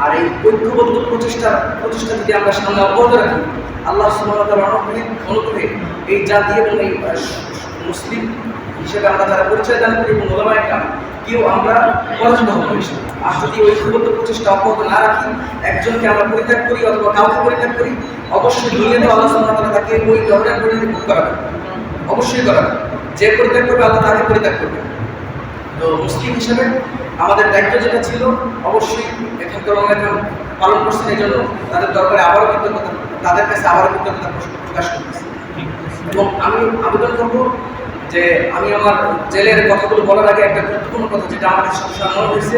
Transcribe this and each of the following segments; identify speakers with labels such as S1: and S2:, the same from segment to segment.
S1: আর এই ঐক্যবদ্ধ প্রচেষ্টা যদি আমরা সামনে অব্যাহত রাখি, আল্লাহ সুবহানাহু ওয়া তাআলার অনুগ্রহে এই জাতি এবং এই মুসলিম হিসেবে আমরা যারা পরিচয় দান করি এবং ওলামায়ে কেরাম কেউ আমরা পরাজিত হব না। আর যদি ঐক্যবদ্ধ প্রচেষ্টা অব্যাহত না রাখি, একজনকে আমরা পরিত্যাগ করি অথবা কাউকে পরিত্যাগ করি, অবশ্যই দুনিয়াতে আল্লাহ সুবহানাহু ওয়া তাআলা তাকে ওই ধরনের পরিণতি ভোগ করাবে, অবশ্যই করাবে। যে পরিত্যাগ করবে আল্লাহ তাকে পরিত্যাগ করবে। তো মুসলিম হিসেবে আমাদের দায়িত্ব যেটা ছিল, অবশ্যই এখানকার ওলামায়ে পালন করছেন, এই জন্য তাদের দরবারে আবারও কৃতজ্ঞতা, তাদের কাছে আবারও কৃতজ্ঞতা প্রকাশ করতেছি। এবং আমি আবেদন করবো যে আমি আমার জেলের কথাগুলো বলার আগে একটা গুরুত্বপূর্ণ কথা যেটা আমাদের সবসময় মনে হয়েছে,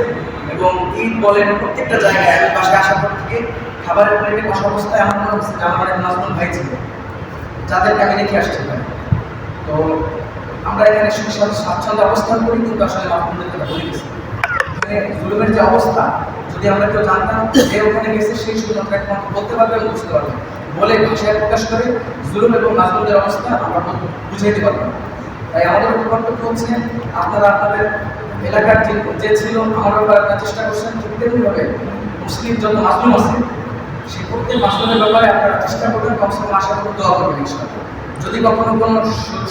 S1: এবং ঈদ বলেন প্রত্যেকটা জায়গায় আমি পাশে আসার পর থেকে খাবারের প্লেটে বসা অবস্থায় আমার মনে হচ্ছে যে আমার এক নাজমুল ভাই ছিল, যাদেরকে আমি রেখে আসতে পারি। তো আমরা এখানে স্বাচ্ছন্দ্য অবস্থান করি, কিন্তু আসলে মাহমুদের কথা বলে গেছি। জুলুমের যে অবস্থা, যদি আমরা কেউ জানতাম যে ওখানে গেছে, সেই শুধুমাত্র একমাত্র বলতে পারবে এবং বুঝতে পারবে, বলে ভাষায় প্রকাশ করে জুলুম এবং নাজমুদের অবস্থা আমরা বুঝিয়ে দিতে পারবো। তাই আমাদের কর্তব্য হচ্ছে, আপনারা আপনাদের এলাকার যে ছিল আমার ব্যাপারে আপনারা চেষ্টা করছেন, ঠিক তেমনিভাবে মুসলিম যত মাসলুম আছে সেই প্রত্যেক মাসলুমের ব্যাপারে আপনারা চেষ্টা করবেন, কমসে কম আশা করে দোয়া করবেন ইনশাআল্লাহ। যদি কখনো কোনো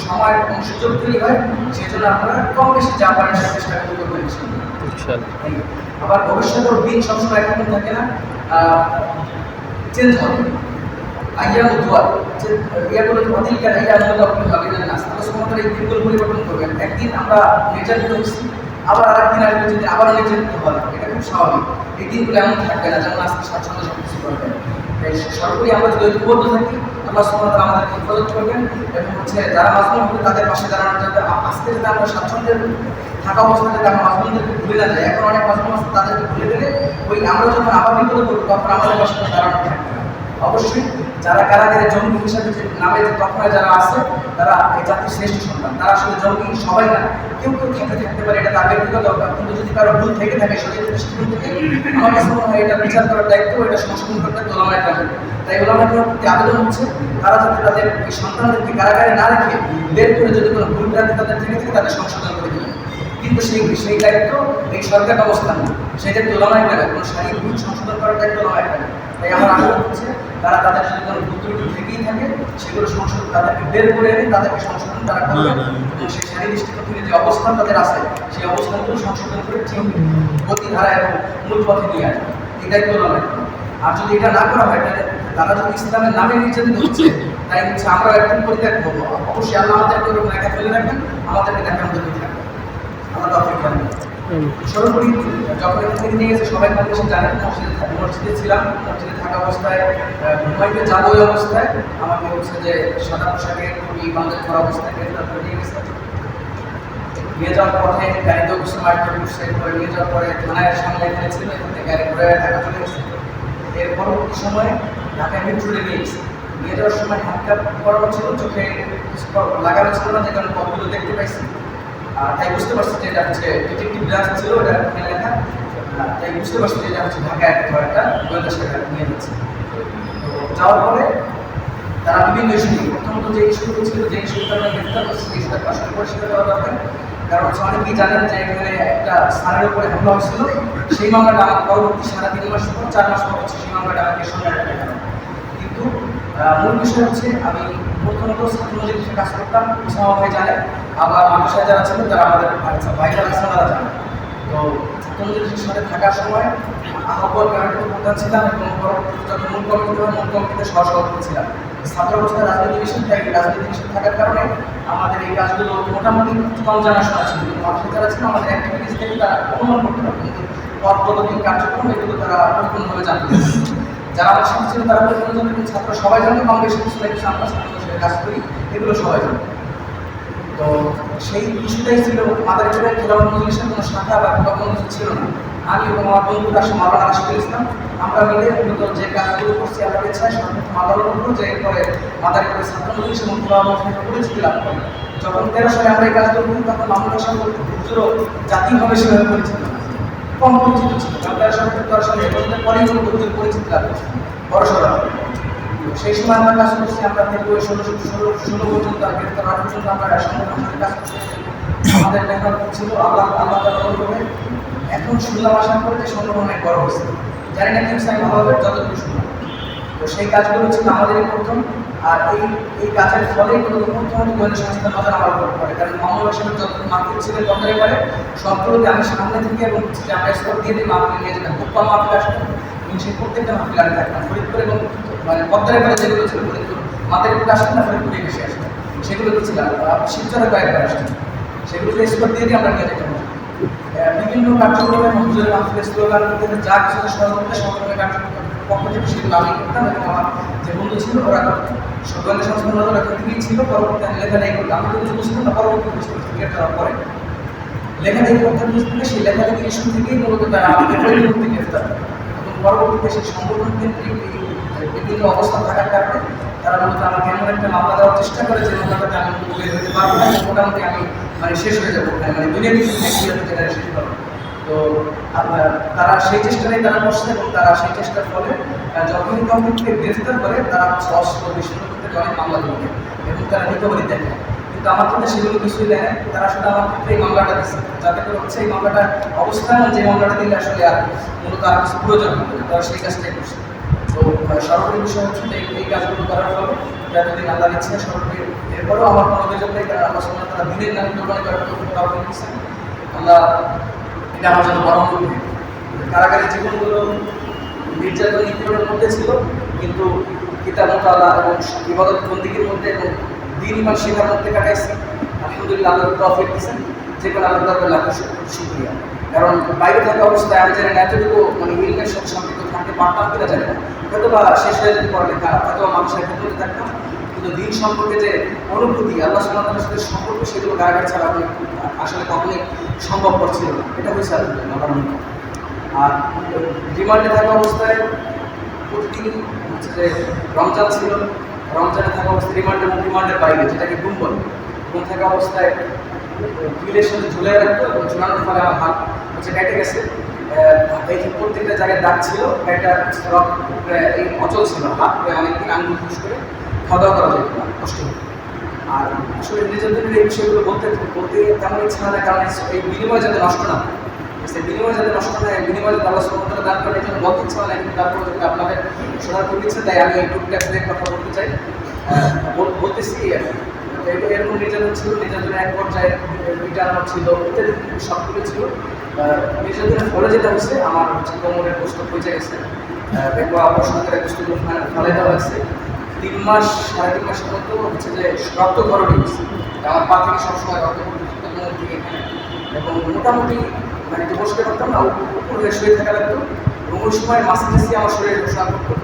S1: সময় এবং সুযোগ তৈরি হয়, সেই জন্য আপনারা কম বেশি যা পারেন সে চেষ্টা করবেন ইনশাআল্লাহ। আবার ভবিষ্যতের দিন সবসময় এখন থাকে না, চেঞ্জ হবে। আইয়াম দোয়া যে ইয়াগুলো অধিকার আইয়াম দোয়া আপনি ভাবেন না, আল্লাহ সুবহানাহু ওয়া তাআলা এই দিনগুলো পরিবর্তন করবেন। একদিন আমরা নির্যাতিত হচ্ছি, আবার আরেকদিন আসবে যদি আবারও নির্যাতিত হয়, এটা খুব স্বাভাবিক। এই দিনগুলো এমন থাকবে না যেমন আজকে স্বাচ্ছন্দ্য সব কিছু করবেন। তাই সর্বোপরি আমরা যদি ঐক্যবদ্ধ থাকি, আল্লাহ সুবহানাহু ওয়া তাআলা আমাদেরকে হেফাজত করবেন, এবং যারা মাজলুম হবে তাদের পাশে দাঁড়ানো যাতে আজকে যাতে আমরা স্বাচ্ছন্দ্যের থাকা অবস্থায় যাতে আমরা মাজলুমদেরকে ভুলে না যাই। এখন অনেক মাজলুম আছে, তাদেরকে ভুলে গেলে ওই আমরা যখন আবার বিপদে পড়বো তখন আমাদের পাশে দাঁড়ানো থাকবে না। অবশ্যই যারা কারাগারে জঙ্গি হিসাবে যে নামে যে তকমায় যারা আছে, তারা এই জাতির শ্রেষ্ঠ সন্তান। তারা আসলে জঙ্গি সবাই না, কেউ কেউ থাকতে পারে, এটা তার ব্যক্তিগত দরকার। কিন্তু যদি কারো ভুল থেকে থাকে, শরীরের দৃষ্টিকোণ থেকে, আমার কাছে মনে হয় এটা বিচার করার দায়িত্ব, এটা সংশোধন করতে ওলামায়ে কেরামের। তাই ওলামায়ে কেরামের প্রতি আবেদন হচ্ছে, তারা যাতে তাদের এই সন্তানদেরকে কারাগারে না রেখে বের করে যদি কোনো ভুল ভ্রান্তি তাদের থেকে থাকে তাদের সংশোধন করে দেবেন। কিন্তু সেই দায়িত্ব এই সরকার ব্যবস্থা না, সেটা ওলামায়ে কেরামের। কোনো শারীরিক ভুল সংশোধন করার দায়িত্ব ওলামায়ে কেরামের। তাই আমার আবেদন হচ্ছে, তারা তাদের যদি কোনো ভুল ত্রুটি থেকেই থাকে, সেগুলো সংশোধন, তাদেরকে বের করে এনে তাদেরকে সংশোধন তারা করবে, এবং সেই শারীরিক দৃষ্টিকোণ থেকে যে অবস্থান তাদের আছে, সেই অবস্থানগুলো সংশোধন করে ঠিক গতিধারা এবং মূল পথে নিয়ে আসবে। এই দায়িত্ব ওলামায়ে কেরামের। আর যদি এটা না করা হয়, তাহলে তারা যদি ইসলামের নামে নির্যাতিত হচ্ছে, তাই হচ্ছে আমরা একদিন পরিত্যাগ করবো। অবশ্যই আল্লাহ আমাদেরকে ওরকম একা ফেলে রাখবেন, আমাদেরকে দেখার মধ্যে থাকবে। আমরা তৌফিক দান করুন। সর্বোপরি যখন এখান থেকে নিয়ে গেছে, সবাই কম বেশি জানেন, মসজিদে ছিলাম। মসজিদে থাকা অবস্থায় ঘুমাইতে যাবো, ওই অবস্থায় আমাকে হচ্ছে যে সাদা পোশাকে খুবই বান্ধব করা অবস্থায় গ্রেফতার করে নিয়ে গেছে। নিয়ে যাওয়ার পথে গাড়িতেও কিছু মারধর করছে, করে নিয়ে যাওয়ার পরে থানায় সামনে এখানে ছিল, এখান থেকে গাড়ি ঘুরে ঢাকা চলে গেছে। এর পরবর্তী সময়ে ঢাকায় মিরপুরে নিয়ে গেছে। নিয়ে যাওয়ার সময় হাত কাপ পরানো ছিল, চোখে লাগানো ছিল না, যে কারণে পথগুলো দেখতে পাইছি। তাই বুঝতে পারছি যে এটা হচ্ছে ডিটেকটিভ ব্রাঞ্চ ছিল, এটা লেখা। তাই বুঝতে পারছি যে এটা হচ্ছে ঢাকায় একটা গোয়েন্দা শাখা নিয়ে যাচ্ছে। তো যাওয়ার পরে তারা বিভিন্ন ইস্যু নিয়ে, প্রথমত যে ইস্যুগুলো ছিল, যে ইস্যুটা আমরা গ্রেফতার করছি, সেই ইস্যুটা আসলে পরিষ্কার দেওয়া দরকার। কারণ হচ্ছে অনেকেই জানেন যে এখানে একটা স্থানের উপরে হামলা হয়েছিল, সেই মামলাটা আমার পরবর্তী 3.5 মাস পর, 4 মাস পর হচ্ছে সেই মামলাটা আমাকে সঙ্গে রাখতে হবে। কিন্তু মূল বিষয় হচ্ছে, আমি প্রথমত ছাত্রলীগের কাজ করতাম, ওসামা ভাই জানেন, আবার মাদ্রাসায় যারা ছিল তারা আমাদের ভাই যারা আছেন তারা জানেন। তো ছাত্রলীগের সাথে থাকার সময় আহ্বায়ক কমিটিতে প্রধান ছিলাম, এবং পরবর্তীতে যখন মূল কমিটিতে হয়, মূল কমিটিতে সহসভাপতি ছিলাম। ছাত্র অবস্থায় রাজনীতি বিষয়, তাই রাজনীতি বিষয় থাকার কারণে আমাদের এই কাজগুলো মোটামুটি কম জানাশোনা ছিল। মাদ্রাসায় যারা ছিল, আমাদের অ্যাক্টিভিটিস থেকে তারা অনুমান করতে পারত, কিন্তু পদ পদবী কার্যক্রম এগুলো তারা পরিপূর্ণভাবে জানতে পারত। যারা আমার সাথে ছিল তারা পরিপূর্ণ, ছাত্র সবাই জানতো, কম বেশি কিছু না কিছু আমরা ছাত্র কাজ করি, এগুলো সবাই জানতো। তো সেই ইস্যুটাই ছিল মাদারীপুরের খেলাফত মজলিসের কোনো শাখা বা কোনো কিছু ছিল না। আমি এবং আমার বন্ধু কাছে মাওলানা রাশিদুল ইসলাম, আমরা মিলে মূলত যে কাজগুলো করছি আল্লাহর ইচ্ছায়, সর্বোচ্চ মাওলানার উপর, যে এরপরে মাদারীপুরের ছাত্র মজলিস এবং খেলাফত পরিচিতি লাভ করে। যখন 13 সালে আমরা এই কাজগুলো করি, তখন মামুন হাসান হুজুরও জাতীয়ভাবে সেভাবে পরিচিত না, কম পরিচিত ছিল। 13 সালে 14 সালে এর পরেই হুজুর পরিচিতি লাভ করছে বড় সড়ো। সেই সময় আমরা কাজ করছি, আমরা থেকে 16 পর্যন্ত, গ্রেফতার হওয়ার পর্যন্ত আমরা সংগঠনের কাজ করছি। আমাদের লেখা ছিল আল্লাহ তাআলা করে এখন শুনলাম আসার পরে যে সংগ্রহ অনেক বড় হয়েছে, জানি না কি আমি ভালোভাবে যতটুকু শুনলাম। তো সেই কাজগুলো ছিল আমাদেরই প্রথম। আর এই কাজের ফলেই মূলত প্রথম গোয়েন্দা সংস্থার নজর আমার উপর পড়ে, কারণ মোহাম্মদ হোসেনের যত মাহফিল ছিলেন পর্দারে পরে সবগুলোতে আমি সামনে থেকে এবং যে আমরা স্কোর দিয়ে দিয়ে মাহফিল নিয়ে যেতাম, খুব কম মাহফিল আসতাম এবং সেই প্রত্যেকটা মাহফিল আমি থাকতাম ফরিদপুর এবং মানে পর্দারে পরে যেগুলো ছিল ফরিদপুর মাথায় উপরে আসতাম না, ফরিদপুরে বেশি আসতাম, সেগুলো তো ছিলাম শিবচরে কয়েকবার আসতাম, সেগুলোকে স্কোর দিয়ে দিয়ে আমরা নিয়ে যেতাম। বিভিন্ন কার্যক্রমে হুজুরের মাহফিলের স্লোগান যা কিছু সহযোগিতা সংগ্রামের কার্যক্রম পক্ষ থেকে সেগুলো আমি করতাম এবং আমার যে বন্ধু ছিল ওরা করতাম। গোয়েন্দা সংস্থার নজর একটা থেকেই ছিল, পরবর্তী আমি লেখালেখি করতাম, আমি তো কিছু বুঝতাম না, পরবর্তী বুঝতে ক্রিকেট করার পরে লেখালেখি করতাম বুঝতে, সেই লেখালেখি ইস্যু থেকেই মূলত তারা আমাকে ওই মুহূর্তে গ্রেফতার করে এবং পরবর্তীতে সেই সংগঠন কেন্দ্রিক বিভিন্ন অবস্থা থাকার কারণে তারা মূলত আমাকে এমন একটা মামলা দেওয়ার চেষ্টা করে যে মামলাটাতে আমি বের হতে পারবো না এবং মোটামুটি আমি মানে শেষ হয়ে যাবো, মানে দুনিয়া কিছু জেনারেল শেষ করবো। তো তারা সেই চেষ্টাটাই তারা করছে এবং তারা সেই চেষ্টার ফলে যখনই কাউকে গ্রেফতার করে তারা অস্ত্র বিস্ফোরণ করতে অনেক মামলা দিবে এবং তারা রিকভারি দেখে, কিন্তু আমার ক্ষেত্রে সেগুলো কিছুই দেয় না। তারা শুধু আমার ক্ষেত্রে এই মামলাটা দিচ্ছে, যাতে করে হচ্ছে এই মামলাটা অবস্থান যে মামলাটা দিলে আসলে আর মূলত আর কিছু প্রয়োজন হবে, তারা সেই কাজটাই করছে। তো সরকারি বিষয় হচ্ছে যে এই কাজগুলো করার ফলে যতদিন আল্লাহ ইচ্ছে সরকারি, এরপরেও আমার কোনো অভিযোগ নেই, কারণ আল্লাহ সুবহানাহু ওয়া তাআলা দিনের নামে কোরবানি করার কাউকে দিচ্ছেন। আল্লাহ এটা আমার জন্য বড় অনুভূতি। কারাগারের জীবনগুলো নির্যাতন নিপীড়নের মধ্যে ছিল, কিন্তু কিতাব মুতালা এবং ইবাদত বন্দিগির মধ্যে এবং দিন ইমান শেখার মধ্যে কাটাইছি। আলহামদুলিল্লাহ আল্লাহ তৌফিক দিয়েছেন, যে কোনো আল্লাহ দরবারে লাখ শুকরিয়া। কারণ বাইরে থাকা অবস্থায় আমি জানি না এতটুকু মানে ইলমের সাথে সম্পৃক্ত থাকতে পারতাম কিনা জানি না, হয়তো বা শেষ হয়ে যেতে পড়ালেখা, হয়তো বা মানুষের ক্ষেত্রে থাকতাম, কিন্তু দিন সম্পর্কে যে অনুভূতি আল্লাহ সুবহানাহু ওয়া তাআলার সাথে সম্পর্ক সেগুলো কারাগার ছাড়া আসলে কখনোই সম্ভবপর ছিল না। এটা হয়েছে আলহামদুলিল্লাহ। আর রিমান্ডে থাকা অবস্থায় প্রতিদিন হচ্ছে যে রমজান ছিল, রমজানে থাকা অবস্থায় রিমান্ডে এবং রিমান্ডের বাইরে যেটাকে গুম বলে, গুম থাকা অবস্থায় বিলের সাথে ঝুলে রাখতো এবং ঝুলানোর ফলে আমার হাত হচ্ছে কেটে গেছে। এই যে প্রত্যেকটা জায়গায় দাগ ছিল, একটা এই অচল ছিল, হাত অনেকদিন আঙুল ঘুষ করে খাওয়া দাওয়া করা যেত না, কষ্ট হতো। আর আসলে নিজেদের এই বিষয়গুলো বলতে তেমন ইচ্ছা না, কারণ এই বিনিময় যাতে নষ্ট না হয়, সেই বিনিময় যাতে নষ্ট না হয়, বিনিময় যাতে আল্লাহ সুবহানাহু ওয়া তাআলা দান করে, এই জন্য বলতে ইচ্ছা হয় না, কিন্তু তারপরে যদি আপনাদের শোনার খুব ইচ্ছে, তাই আমি টুকটাক কথা বলতে চাই, বলতেছি। এরকম নির্যাতন ছিল, নির্যাতনের এক পর্যায়ে রিটার্নার ছিল, ইত্যাদি সবগুলো ছিল। নির্যাতনের ফলে যেটা হচ্ছে আমার হচ্ছে কোমরের গোস্ত পচে গেছে, অপারেশন করে গোস্তগুলো ফেলে দেওয়া হয়েছে। 3 মাস 3.5 মাসের মতো হচ্ছে যে রক্ত খরচ হয়েছে, আমার পা থেকে সবসময় রক্ত কোমর থেকে এখানে, এবং মোটামুটি মানে একটু বসতে পারতাম না, উপরে শুয়ে থাকা লাগতো এবং ওই সময় মাসে মাসে আমার শরীরে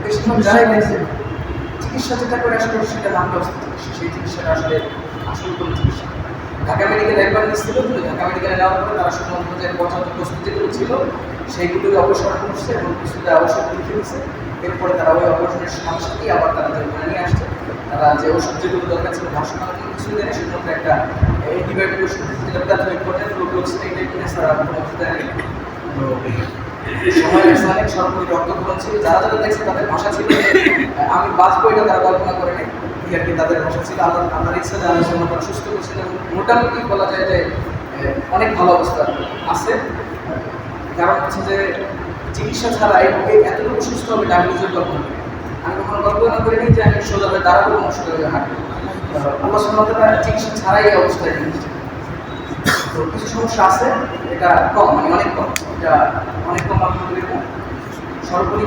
S1: বেশিরভাগ যারাই গেছে চিকিৎসা যেটা করে আসলে সেটা নাম চিকিৎসা, সেই চিকিৎসাটা আসলে আসল কোনো চিকিৎসা। ঢাকা মেডিকেল একবার নিচ্ছিল, কিন্তু ঢাকা মেডিকেলে নেওয়ার পরে তারা শুধুমাত্র যে পর্যাপ্ত প্রস্তুতি যেগুলো ছিল সেইগুলোই অপসারণ করছে এবং কিছুটা ওষুধ লিখে দিচ্ছে। এরপরে তারা ওই অপারেশনের সাথে সাথেই আবার তারা ওখানে নিয়ে আসছে, তারা যে ওষুধ যেগুলো দরকার ছিল ভাষণার কিছু দেয়, শুধুমাত্র একটা অ্যান্টিবায়োটিক ওষুধ যেটা প্রাথমিক পর্যায়ে তারা কোনো ওষুধ দেয়নি। সময় লাগছে অনেক, সরকারি রক্তক্ষরণ ছিল, যারা যারা দেখছে তাদের ভাষা ছিল আমি বাঁচবো এটা তারা কল্পনা করে নেই, আর কি তাদের ভাষা ছিল আল্লাহর ইচ্ছা যে আল্লাহ সুবহানাহু ওয়া তাআলা সুস্থ করছেন এবং মোটামুটি বলা যায় যে অনেক ভালো অবস্থা আছে। কারণ হচ্ছে যে চিকিৎসা ছাড়া এতটুকু সুস্থ হবে এটা আমি নিজের কল্পনা করি, আমি কখনো কল্পনা করিনি যে আমি সোজাভাবে দাঁড়াবো এবং সোজাভাবে হাঁটবো। আল্লাহ সুবহানাহু ওয়া তাআলা চিকিৎসা ছাড়াই এই অবস্থায় নিয়েছে। তো কিছু সমস্যা আছে, এটা কম, মানে অনেক কম, এটা অনেক কম আলহামদুলিল্লাহ। সরকারি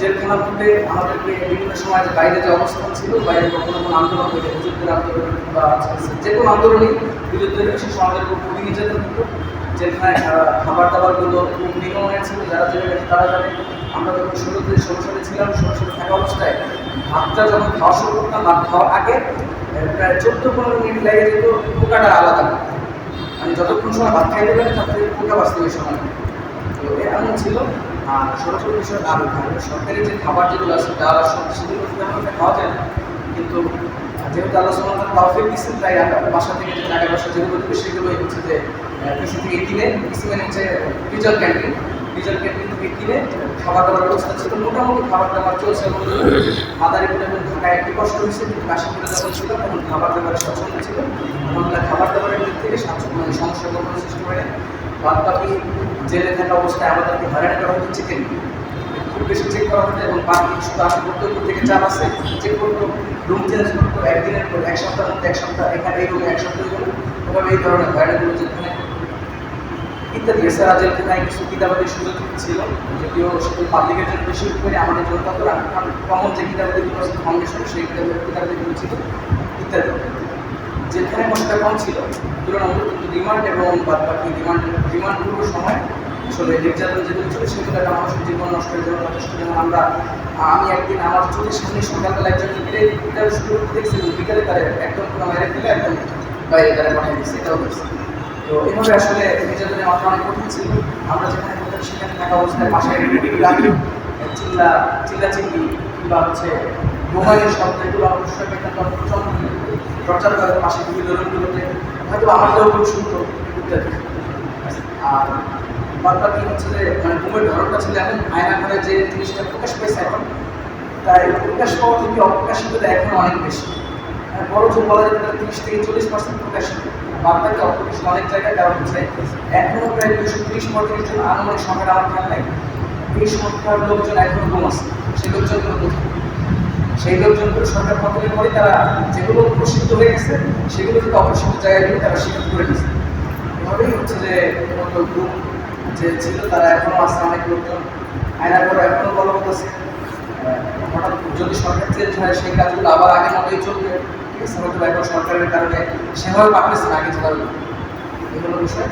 S1: জেলখানার মধ্যে আমাদেরকে বিভিন্ন সময় যে বাইরে যে অবস্থান ছিল, বাইরে কখনো কোনো আন্দোলন হইলে হুজুরদের আন্দোলন বা যে কোনো আন্দোলনই বিরুদ্ধে সে সমাজের উপর খুবই নির্যাতন হতো। জেলখানায় খাবার দাবারগুলো খুব নিম্নমানের ছিল, যারা জেলে গেছে তারা জানে। আমরা যখন 16 সালে ছিলাম, 16 সালে থাকা অবস্থায় ভাতটা যখন খাওয়া শুরু করতাম, ভাত খাওয়ার আগে প্রায় 14-15 মিনিট লেগে যেত পোকাটা আলাদা, মানে যতক্ষণ সময় ভাত খাইতে পারে তার থেকে পোকা বাঁচতে ওই সময়। তো এমন ছিল। আর সরাসরি বিষয় আরও সরকারি যে খাবার যেগুলো আছে তারা সেগুলো তেমন খাওয়া যায় না, কিন্তু যেহেতু আল্লাহ সুবহানাহু ওয়া তাআলা তৌফিক দিচ্ছেন, তাই বাসা থেকে যে টাকা পয়সা যেগুলো দেবে সেগুলোই হচ্ছে যে পিসি থেকে কিনে, পিসি মানে হচ্ছে রিজার্ভ ক্যান্টিন থেকে কিনে খাবার দাবার ব্যবস্থা ছিল, মোটামুটি খাবার দাবার চলছে। এবং মাদারীপুর এবং ঢাকায় একটি কষ্ট হয়েছে, কিন্তু কাশীপুরে যখন ছিল তখন খাবার দাবারের স্বচ্ছন্দ ছিল, আমরা খাবার দাবারের দিক থেকে মানে সমস্যার কোনো সৃষ্টি হয় না। বাদবাকি জেলে থাকা অবস্থায় আমাদেরকে হয়রানি করা হতো চিকেন খুব বেশি চেক করা হতো এবং বাকি শুধু আসে করতে থেকে চাপ আছে চেক করতো রুম চেঞ্জ করতো একদিনের পর এক সপ্তাহের মধ্যে এক সপ্তাহ এখানে এই রুমে এক সপ্তাহ গেল ওভাবে এই ধরনের হয়রানিগুলো যেখানে ইত্যাদি। এছাড়া জেলখানায় কিছু কিতাবাদের সুযোগ ছিল, যদিও শুধু পাবলিকের জন্য বেশি করে আমাদের জন্য তত কমন যে কিতাবাদিগুলো আছে ফাউন্ডেশন সেই কিতাবাদিগুলো ছিল ইত্যাদি। যেখানে কষ্টটা কম ছিল তুলনামূলক, কিন্তু রিমান্ড এবং বাদবাকি রিমান্ডগুলোর সময় আসলে নির্যাতন যেগুলো ছিল সেগুলো একটা মানুষের জীবন নষ্টের জন্য যথেষ্ট। যেমন আমি একদিন আমার চোখের সামনে সকালবেলা একজন মিলে কিতাবের শুরু করতে দেখছি, বিকালে তারা একদম পুরো মেরে ফেলে একদম বাইরে তারা পাঠিয়ে দিচ্ছে, এটাও হয়েছে। তো এভাবে আসলে নির্যাতনের মাত্রা অনেক কঠিন ছিল। আমরা যেখানে করতাম সেখানে থাকা অবস্থায় বাসায় চিল্লাচিল্লি কিংবা হচ্ছে মোবাইলের শব্দ এগুলো অবশ্যই একটা প্রচন্ড প্রচার করে পাশে বিভিন্ন রুমগুলোতে হয়তো আমাদেরও খুব সুন্দর ইত্যাদি। আর বাদবাকি হচ্ছে যে মানে ঘুমের ধরনটা ছিল এখন আয়না ঘরে যে জিনিসটা প্রকাশ পেয়েছে এখন, তাই প্রকাশ পাওয়া থেকে অপ্রকাশিতটা এখন অনেক বেশি। বড় জোর বলা যেতে পারে 30 থেকে 40% প্রকাশিত, বাদবাকি অপ্রকাশিত অনেক জায়গায়। কারণ হচ্ছে এখনও প্রায় 230-35 জন আনুমানিক সংখ্যাটা আমার খেয়াল নাই, এই সংখ্যার লোকজন এখনও ঘুম আছে। সেই লোকজনগুলো কোথায়? সেই লোকজনগুলো সরকার পতনের পরে তারা যেগুলো প্রসিদ্ধ হয়ে গেছে সেগুলো থেকে অপ্রসিদ্ধ জায়গাগুলো তারা স্বীকার করে গেছে। এভাবেই হচ্ছে যে গ্রুপ যে ছিল তারা এখনও আছে, অনেক লোকজন আয়নার পরে এখনও বলবৎ আছে। হঠাৎ যদি সরকার চেঞ্জ হয় সেই কাজগুলো আবার আগের মতোই চলবে, ঠিক আছে? হয়তো এখন সরকারের কারণে সেভাবে পারতেছে না আগে যেভাবে, এগুলো বিষয়।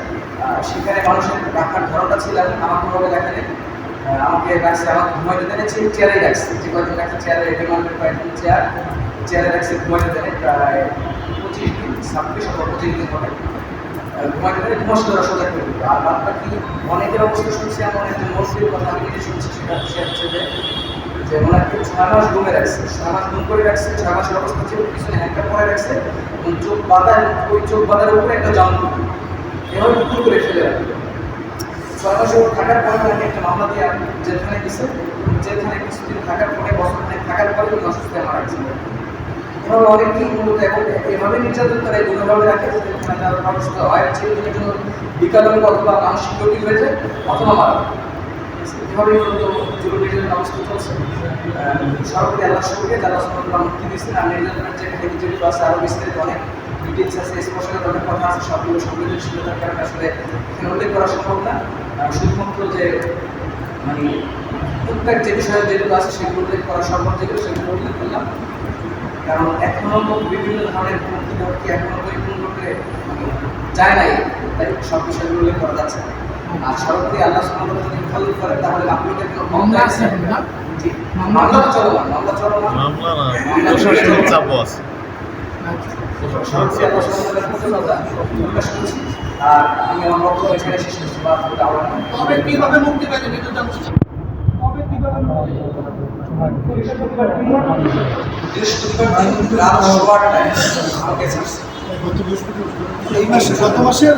S1: সেখানে মানুষের রাখার ধরনটা ছিল আমার কোনোভাবে দেখা নেই। আমাকে রাখছে, আমাকে ঘুমাইতে দেনে চেয়ারেই রাখছে, যে কয়েকদিন রাখছে চেয়ারে, রিমান্ডের কয়েকদিন চেয়ারে রাখছে ঘুমাইতে দেনে প্রায় 25 দিন, 26 অথবা 25 দিন হবে। ঘুমাইতে দেনে ঘুমাস ধরা সোজা করে দিল। আর বাদবাকি অনেকের অবস্থা শুনছি, এমন একজন মসজিদের কথা আমি নিজে শুনছি, সেটা হচ্ছে যে ওনাকে 6 মাস ঘুমে রাখছে, 6 মাস ঘুম করে রাখছে, 6 মাসের অবস্থা ছিল পিছনে হ্যাঙ্কার পরে রাখছে এবং চোখ বাঁধা, ওই চোখ বাঁধার উপরে একটা জাম্প এভাবে পুরো করে ফেলে রাখলো। 6 মাস থাকার পরে তাকে একটা মামলা দিয়ে জেলখানে দিচ্ছে, জেলখানে কিছুদিন থাকার পরে বছরখানেক থাকার পরে অসুস্থ মারা গেছিল। এভাবে অনেকেই মূলত এবং এভাবে নির্যাতন করে এগুলোভাবে রাখে যে তারা অসুস্থ হয়, ছেলেদের জন্য বিকলাঙ্গ অথবা মানসিক জটিল হয়ে যায় অথবা মারা যায়। এভাবেই মূলত জরুরি নির্যাতন অবস্থা চলছে। সরকারি আল্লাহ সরকারকে যারা সুন্দর মুক্তি দিচ্ছেন, আর নির্যাতনের যে যেগুলো আছে আরও বিস্তারিত অনেক ডিটেলস আছে, স্পষ্ট অনেক কথা আছে, সবগুলো সংবেদনশীলতার কারণে আসলে এখানে উল্লেখ করা সম্ভব না। শুধুমাত্র যে মানে টুকটাক যে বিষয়ে যেগুলো আছে সেগুলো উল্লেখ করা সম্ভব, যেগুলো সেগুলো উল্লেখ করলাম। কারণ এখনও বিভিন্ন ধরনের মুক্তি এখনও পরিপূর্ণরূপে যায় নাই, তাই সব বিষয়গুলো উল্লেখ করা যাচ্ছে না। আর সরকারি আল্লাহ সুবহানাহু ওয়া তাআলা যদি খেয়াল করে তাহলে আপনাদের কোনো মামলা আছে না? জি, মামলা তো চলমান, মামলা চলমান, মামলা না, প্রশাসনিক চাপও আছে। আর আমি আমার বক্তব্য এখানে শেষ করছি। কবে কিভাবে মুক্তি পাইলেন এটা জানতে চাই। কবে কিভাবে বৃহস্পতিবার রাত 8:15 আমাকে ছাড়ছে।
S2: এই মাসে গত মাসের